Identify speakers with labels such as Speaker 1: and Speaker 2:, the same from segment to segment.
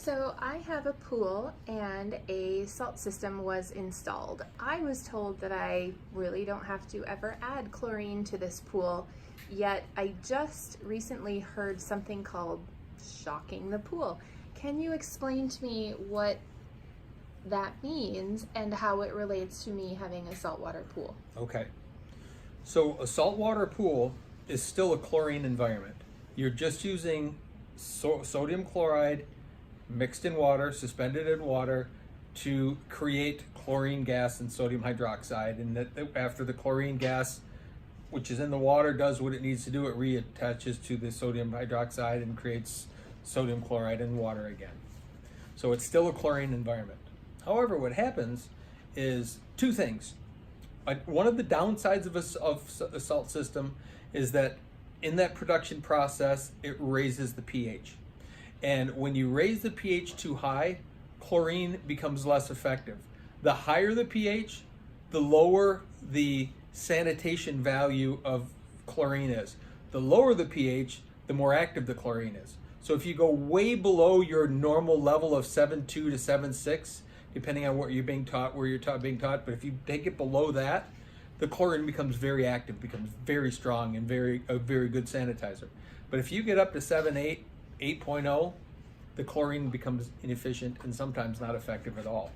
Speaker 1: So I have a pool and a salt system was installed. I was told that I really don't have to ever add chlorine to this pool, yet I just recently heard something called shocking the pool. Can you explain to me what that means and how it relates to me having a saltwater pool?
Speaker 2: Okay, so a saltwater pool is still a chlorine environment. You're just using sodium chloride mixed in water, suspended in water, to create chlorine gas and sodium hydroxide. And that after the chlorine gas, which is in the water, does what it needs to do, it reattaches to the sodium hydroxide and creates sodium chloride in water again. So it's still a chlorine environment. However, what happens is two things. One of the downsides of a salt system is that in that production process, it raises the pH. And when you raise the pH too high, chlorine becomes less effective. The higher the pH, the lower the sanitation value of chlorine is. The lower the pH, the more active the chlorine is. So if you go way below your normal level of 7.2 to 7.6, depending on what you're being taught, where you're being taught, but if you take it below that, the chlorine becomes very active, becomes very strong, and a very good sanitizer. But if you get up to 7.8, 8.0, the chlorine becomes inefficient and sometimes not effective at all.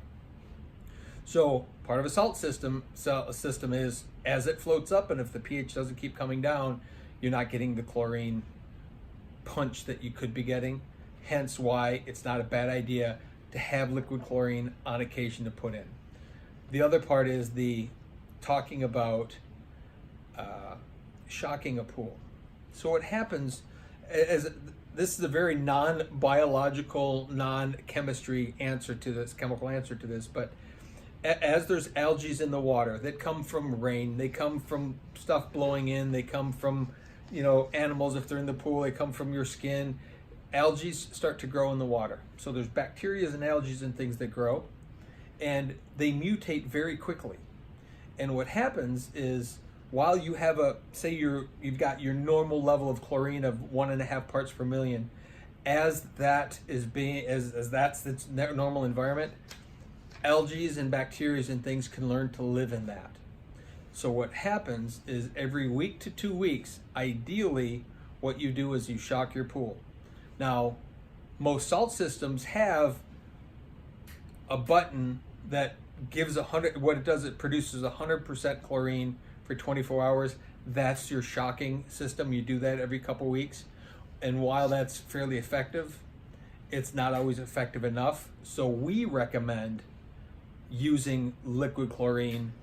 Speaker 2: So part of a salt system is as it floats up, and if the pH doesn't keep coming down, you're not getting the chlorine punch that you could be getting. Hence why it's not a bad idea to have liquid chlorine on occasion to put in. The other part is talking about shocking a pool. So what happens is, this is a very non-biological, non-chemistry answer to this, chemical answer to this, but as there's algae in the water that come from rain, they come from stuff blowing in, they come from, animals if they're in the pool, they come from your skin. Algae start to grow in the water. So there's bacteria and algae and things that grow, and they mutate very quickly. And what happens is, while you have you've got your normal level of chlorine of 1.5 parts per million, as that's its normal environment, algae and bacteria and things can learn to live in that. So what happens is, every week to 2 weeks, ideally, what you do is you shock your pool. Now, most salt systems have a button that gives what it does, it produces 100% chlorine for 24 hours. That's your shocking system. You do that every couple weeks. And while that's fairly effective, it's not always effective enough. So we recommend using liquid chlorine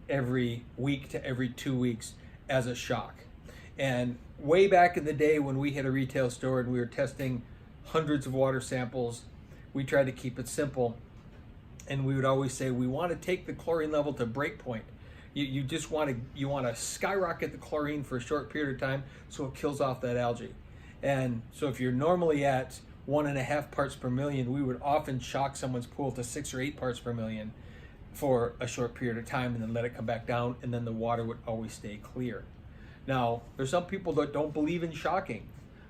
Speaker 2: every week to every 2 weeks as a shock. And way back in the day when we had a retail store and we were testing hundreds of water samples, we tried to keep it simple. And we would always say, we want to take the chlorine level to break point. You want to skyrocket the chlorine for a short period of time so it kills off that algae. And so if you're normally at 1.5 parts per million, we would often shock someone's pool to 6 or 8 parts per million for a short period of time, and then let it come back down, and then the water would always stay clear. Now, there's some people that don't believe in shocking,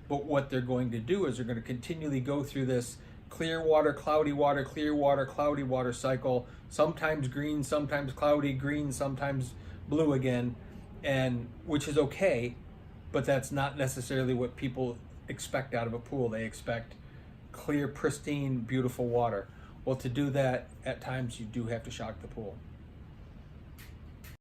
Speaker 2: but what they're going to do is they're going to continually go through this clear water, cloudy water, clear water, cloudy water cycle, sometimes green, sometimes cloudy, green, sometimes blue again, and which is okay, but that's not necessarily what people expect out of a pool. They expect clear, pristine, beautiful water. Well, to do that, at times you do have to shock the pool.